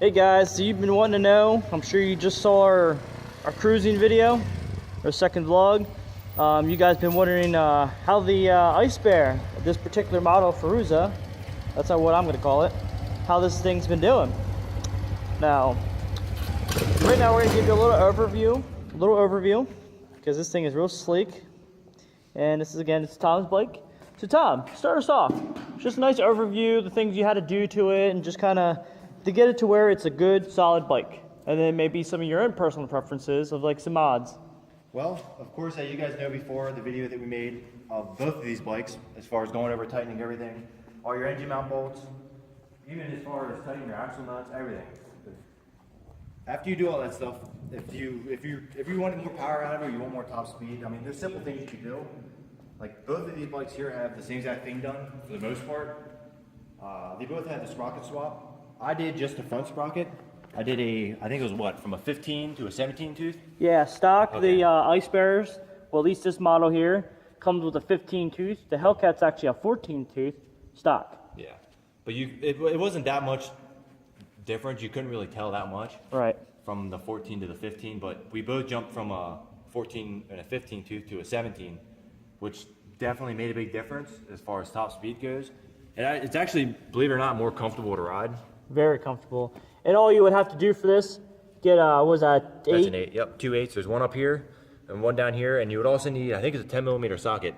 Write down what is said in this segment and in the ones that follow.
Hey guys, so you've been wanting to know, I'm sure you just saw our cruising video, our second vlog. You guys been wondering how the Iceabear, this particular model Fuerza, that's what I'm going to call it, how this thing's been doing. Now, right now we're going to give you a little overview, because this thing is real sleek. And this is, again, it's Tom's bike. So Tom, start us off. Just a nice overview, the things you had to do to it, and just kind of to get it to where it's a good, solid bike. And then maybe some of your own personal preferences of like some mods. Well, of course, as you guys know before, the video that we made of both of these bikes, as far as going over tightening everything, all your engine mount bolts, even as far as tightening your axle nuts, everything. After you do all that stuff, if you want more power out of it, or you want more top speed, I mean, there's simple things you can do. Like both of these bikes here have the same exact thing done for the most part. They both had the sprocket swap. I did just the front sprocket. I did I think it was what, from a 15 to a 17 tooth? Yeah, stock, okay. The Iceabears, well at least this model here, comes with a 15 tooth. The Hellcat's actually a 14 tooth stock. Yeah, but it wasn't that much difference. You couldn't really tell that much. Right. From the 14 to the 15, but we both jumped from a 14 and a 15 tooth to a 17, which definitely made a big difference as far as top speed goes. And it's actually, believe it or not, more comfortable to ride. Very comfortable. And all you would have to do for this, get, what was that, 8? That's an 8, yep, 2 8s. There's one up here and one down here. And you would also need, I think it's a 10mm socket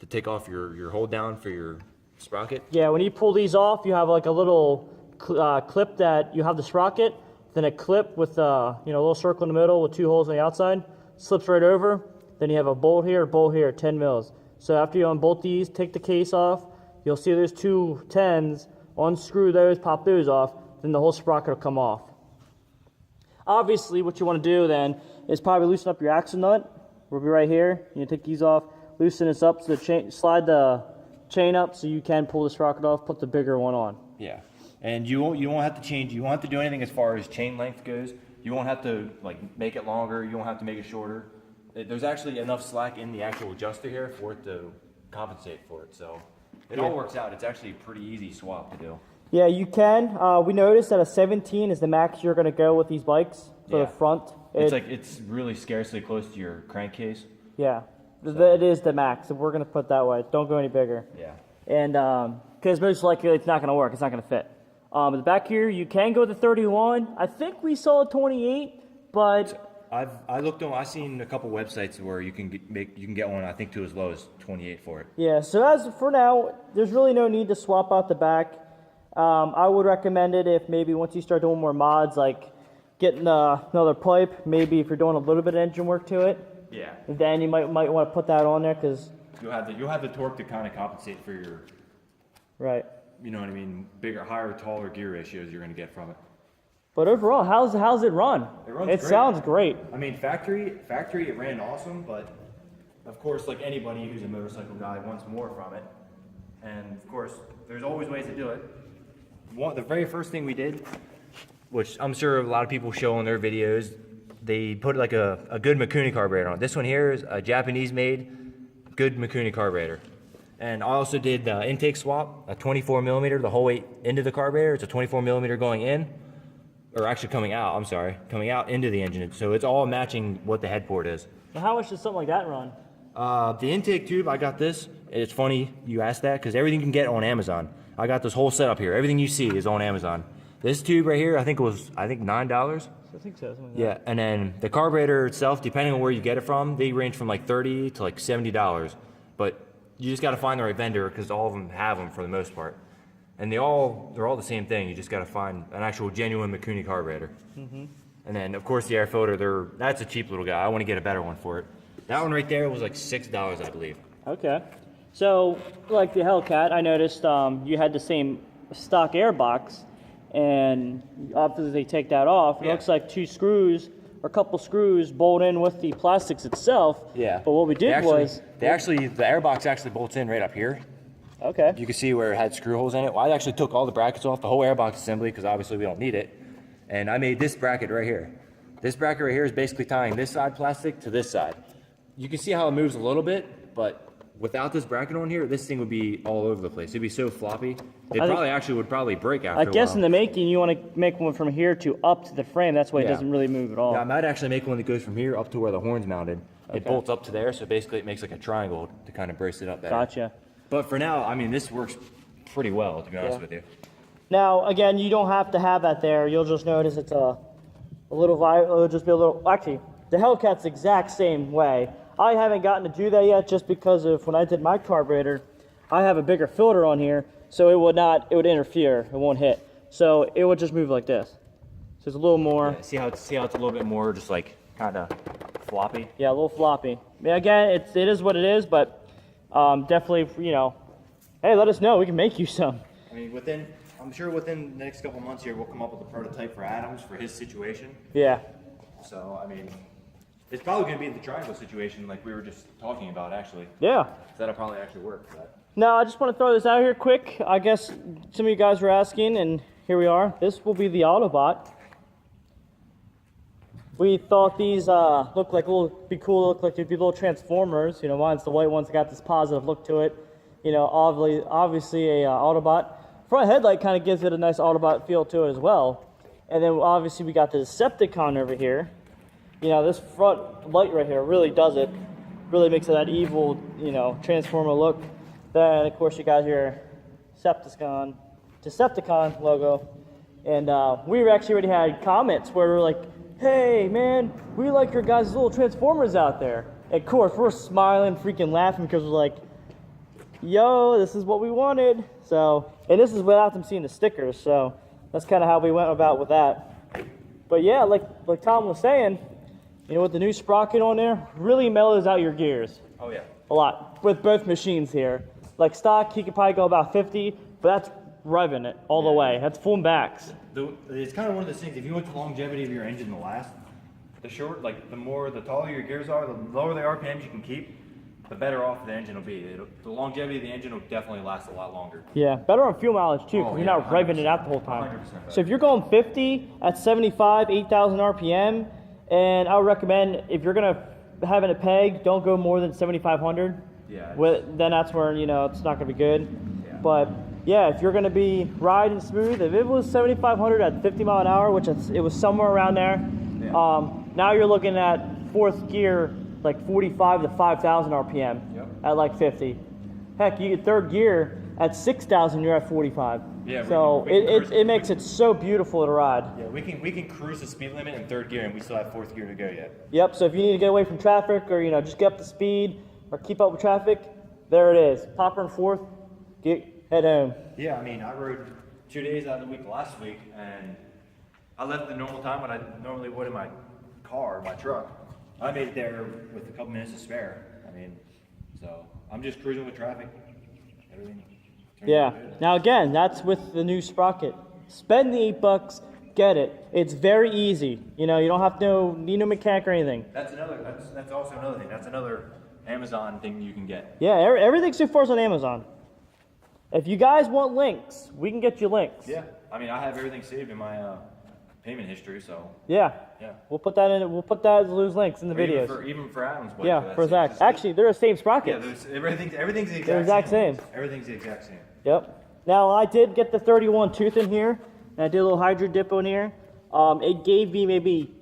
to take off your hold down for your sprocket. Yeah, when you pull these off, you have like a little clip that you have the sprocket, then a clip with a little circle in the middle with 2 holes on the outside, slips right over. Then you have a bolt here, 10 mils. So after you unbolt these, take the case off, you'll see there's 2 10s, unscrew those, pop those off, then the whole sprocket will come off. Obviously, what you want to do then is probably loosen up your axle nut. We'll be right here. You take these off, loosen this up, so slide the chain up so you can pull the sprocket off, put the bigger one on. Yeah, and you won't have to change, you won't have to do anything as far as chain length goes. You won't have to like make it longer, you won't have to make it shorter. There's actually enough slack in the actual adjuster here for it to compensate for it, so it all works out. It's actually a pretty easy swap to do. Yeah, you can. We noticed that a 17 is the max you're going to go with these bikes for the front. It's really scarcely close to your crankcase. Yeah, so it is the max. If we're going to put it that way, don't go any bigger. Yeah. And because most likely it's not going to work. It's not going to fit. At the back here, you can go with the 31. I think we saw a 28, but I looked on. I've seen a couple websites where you can get one. I think to as low as 28 for it. Yeah. So as for now, there's really no need to swap out the back. I would recommend it if maybe once you start doing more mods, like getting another pipe. Maybe if you're doing a little bit of engine work to it. Yeah. Then you might want to put that on there because you'll have the torque to kind of compensate for your. Right. You know what I mean? Bigger, higher, taller gear ratios you're going to get from it. But overall, how's it run? It sounds great. I mean, factory, it ran awesome, but of course, like anybody who's a motorcycle guy wants more from it. And of course, there's always ways to do it. The very first thing we did, which I'm sure a lot of people show on their videos, they put like a good Mikuni carburetor on. This one here is a Japanese-made good Mikuni carburetor. And I also did the intake swap, a 24mm, the whole way into the carburetor. It's a 24mm going in. Or actually coming out, I'm sorry, coming out into the engine. So it's all matching what the head port is. Now how much does something like that run? The intake tube, I got this. It's funny you asked that because everything you can get on Amazon. I got this whole setup here. Everything you see is on Amazon. This tube right here, I think $9. I think so. Something like that. And then the carburetor itself, depending on where you get it from, they range from like $30 to like $70. But you just got to find the right vendor because all of them have them for the most part. And they're all the same thing. You just got to find an actual genuine Mikuni carburetor. Mm-hmm. And then, of course, the air filter, that's a cheap little guy. I want to get a better one for it. That one right there was like $6, I believe. Okay. So, like the Hellcat, I noticed you had the same stock air box. And obviously they take that off. It looks like 2 screws or a couple screws bolt in with the plastics itself. Yeah. But what we did the air box actually bolts in right up here. Okay. You can see where it had screw holes in it. Well, I actually took all the brackets off, the whole airbox assembly, because obviously we don't need it. And I made this bracket right here. This bracket right here is basically tying this side plastic to this side. You can see how it moves a little bit, but without this bracket on here, this thing would be all over the place. It'd be so floppy. It I probably would probably break after I a guess while. in the making, you want to make one from here to up to the frame. That's why it doesn't really move at all. Yeah, I might actually make one that goes from here up to where the horn's mounted. Okay. It bolts up to there, so basically it makes like a triangle to kind of brace it up better. Gotcha. But for now, I mean, this works pretty well, to be honest with you. Now, again, you don't have to have that there. You'll just notice it's a little, it'll just be a little, actually, the Hellcat's the exact same way. I haven't gotten to do that yet just because of when I did my carburetor, I have a bigger filter on here, so it would interfere, it won't hit. So it would just move like this. So it's a little more. Yeah, see how it's a little bit more just like kind of floppy? Yeah, a little floppy. Yeah, again, it is what it is, but definitely, you know, hey, let us know. We can make you some. I mean, I'm sure within the next couple months here, we'll come up with a prototype for Adams for his situation. Yeah. So, I mean, it's probably going to be the triangle situation like we were just talking about, actually. Yeah. That'll probably actually work. But. Now, I just want to throw this out here quick. I guess some of you guys were asking, and here we are. This will be the Autobot. We thought these look like be cool. Look like they'd be little Transformers. You know, mine's the white one's got this positive look to it. You know, obviously a Autobot. Front headlight kind of gives it a nice Autobot feel to it as well. And then obviously we got the Decepticon over here. You know, this front light right here really does it. Really makes it that evil, you know, Transformer look. Then of course you got your Decepticon logo. And we actually already had comments where we're like, hey man, we like your guys' little Transformers out there. And of course we're smiling, freaking laughing because we're like, yo, this is what we wanted. So, and this is without them seeing the stickers, so that's kind of how we went about with that. But yeah, like Tom was saying, you know, with the new sprocket on there, really mellows out your gears. Oh yeah. A lot, with both machines here. Like stock, he could probably go about 50, but that's revving it all the way. That's full backs. It's kind of one of those things, if you want the longevity of your engine to last, the taller your gears are, the lower the RPMs you can keep, the better off the engine will be. The longevity of the engine will definitely last a lot longer. Yeah, better on fuel mileage too, because you're not revving it out the whole time. So if you're going 50 at 75, 8,000 RPM, and I would recommend if you're gonna have it a peg, don't go more than 7,500. Yeah. Then that's where, you know, it's not gonna be good. Yeah. But yeah, if you're gonna be riding smooth, if it was 7,500 at 50 mile an hour, which it was somewhere around there, now you're looking at fourth gear, like 45 to 5,000 RPM at like 50. Heck, you get third gear at 6,000, you're at 45. Yeah. So it makes it so beautiful to ride. Yeah, we can cruise the speed limit in third gear, and we still have fourth gear to go yet. Yep. So if you need to get away from traffic, or you know, just get up to speed, or keep up with traffic, there it is. Pop her in fourth, head home. Yeah, I mean, I rode 2 days out of the week last week, and I left the normal time what I normally would in my car, my truck. I made it there with a couple minutes to spare. I mean, so I'm just cruising with traffic. Everything. Yeah. Now again, that's with the new sprocket. Spend the $8, get it. It's very easy. You know, you don't have to need no mechanic or anything. That's also another thing. That's another Amazon thing you can get. Yeah, everything so far is on Amazon. If you guys want links, we can get you links. Yeah. I mean, I have everything saved in my payment history, so. Yeah. Yeah. We'll put that in. We'll put those links in the videos. Even for Adam's bike. Yeah, for Zach. Actually, they're the same sprockets. Yeah, everything's the exact, they're exact same. Everything's the exact same. Yep. Now I did get the 31 tooth in here, and I did a little hydro dip on here. It gave me maybe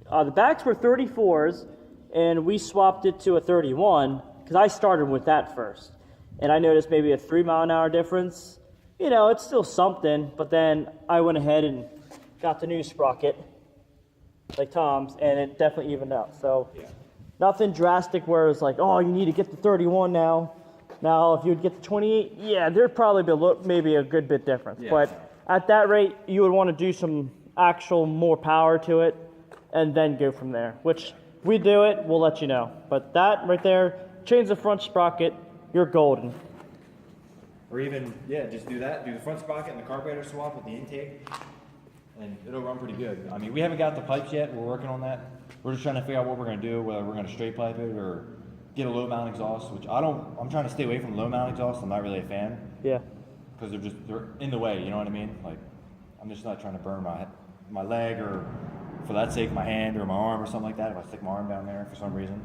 the backs were 34s, and we swapped it to a 31 because I started with that first, and I noticed maybe a 3 mile an hour difference. You know, it's still something, but then I went ahead and got the new sprocket, like Tom's, and it definitely evened out. So nothing drastic where it's like, oh, you need to get the 31 now. Now, if you would get the 28, yeah, there'd probably be maybe a good bit difference. Yeah. But at that rate, you would want to do some actual more power to it and then go from there, which we do it, we'll let you know. But that right there, change the front sprocket, you're golden. Or even, just do that, do the front sprocket and the carburetor swap with the intake, and it'll run pretty good. I mean, we haven't got the pipes yet, we're working on that. We're just trying to figure out what we're going to do, whether we're going to straight pipe it or get a low mount exhaust, which I'm trying to stay away from low mount exhaust. I'm not really a fan. Yeah. Because they're in the way, you know what I mean? Like, I'm just not trying to burn my leg or, for that sake, my hand or my arm or something like that if I stick my arm down there for some reason.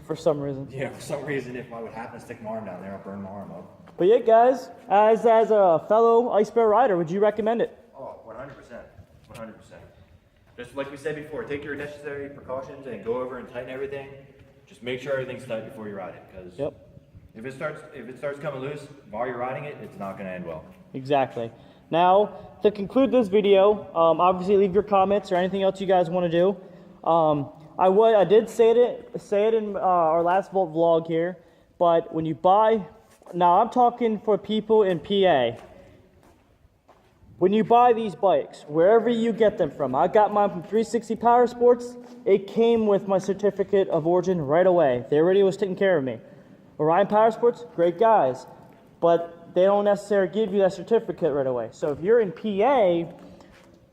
For some reason. Yeah, for some reason, if I would happen to stick my arm down there, I'll burn my arm up. But yeah, guys, as a fellow Iceabear rider, would you recommend it? Oh, 100%. 100%. Just like we said before, take your necessary precautions and go over and tighten everything. Just make sure everything's tight before you ride it, because if it starts coming loose while you're riding it, it's not going to end well. Exactly. Now, to conclude this video, obviously leave your comments or anything else you guys want to do. I did say it in our last vlog here, but when you buy, now I'm talking for people in PA. When you buy these bikes, wherever you get them from, I got mine from 360 Power Sports. It came with my certificate of origin right away. They already was taking care of me. Orion Power Sports, great guys, but they don't necessarily give you that certificate right away. So if you're in PA,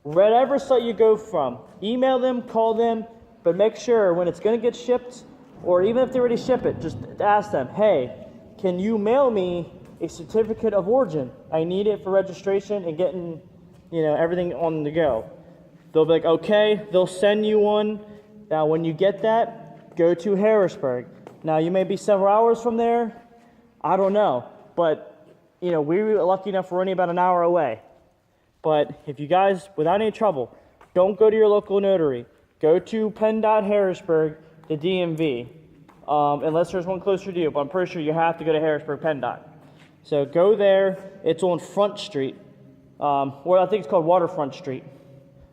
whatever site you go from, email them, call them, but make sure when it's going to get shipped, or even if they already ship it, just ask them, hey, can you mail me a certificate of origin? I need it for registration and getting, everything on the go. They'll be like, okay, they'll send you one. Now, when you get that, go to Harrisburg. Now, you may be several hours from there. I don't know. But, we were lucky enough we're only about an hour away. But if you guys, without any trouble, don't go to your local notary. Go to PennDOT Harrisburg, the DMV. Unless there's one closer to you, but I'm pretty sure you have to go to Harrisburg PennDOT. So go there. It's on Front Street. Or I think it's called Waterfront Street.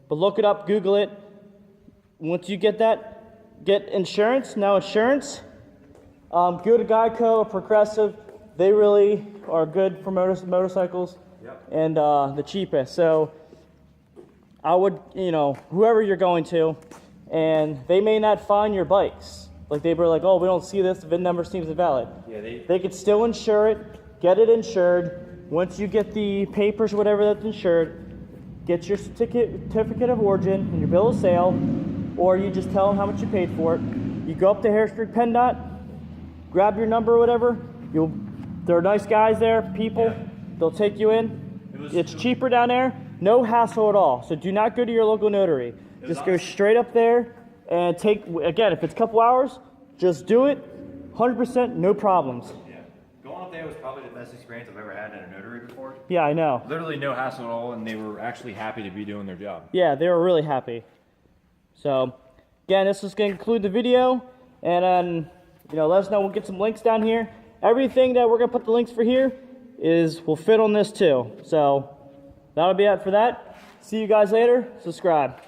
But look it up, Google it. Once you get that, get insurance. Now insurance, go to Geico or Progressive. They really are good for motorcycles. Yep. And the cheapest. So I would, whoever you're going to, and they may not find your bikes. Like they were like, oh, we don't see this, the VIN number seems invalid. Yeah, they could still insure it, get it insured. Once you get the papers, whatever that's insured, get your certificate of origin and your bill of sale, or you just tell them how much you paid for it. You go up to Harrisburg PennDOT, grab your number or whatever. They're nice guys there, people. Yeah. They'll take you in. It's cheaper down there. No hassle at all. So do not go to your local notary. Just go straight up there and again, if it's a couple hours, just do it. 100%, no problems. Yeah. Going up there was probably the best experience I've ever had at a notary before. Yeah, I know. Literally no hassle at all, and they were actually happy to be doing their job. Yeah, they were really happy. So, again, this is going to conclude the video. And then, let us know. We'll get some links down here. Everything that we're going to put the links for here will fit on this too. So, that'll be it for that. See you guys later. Subscribe.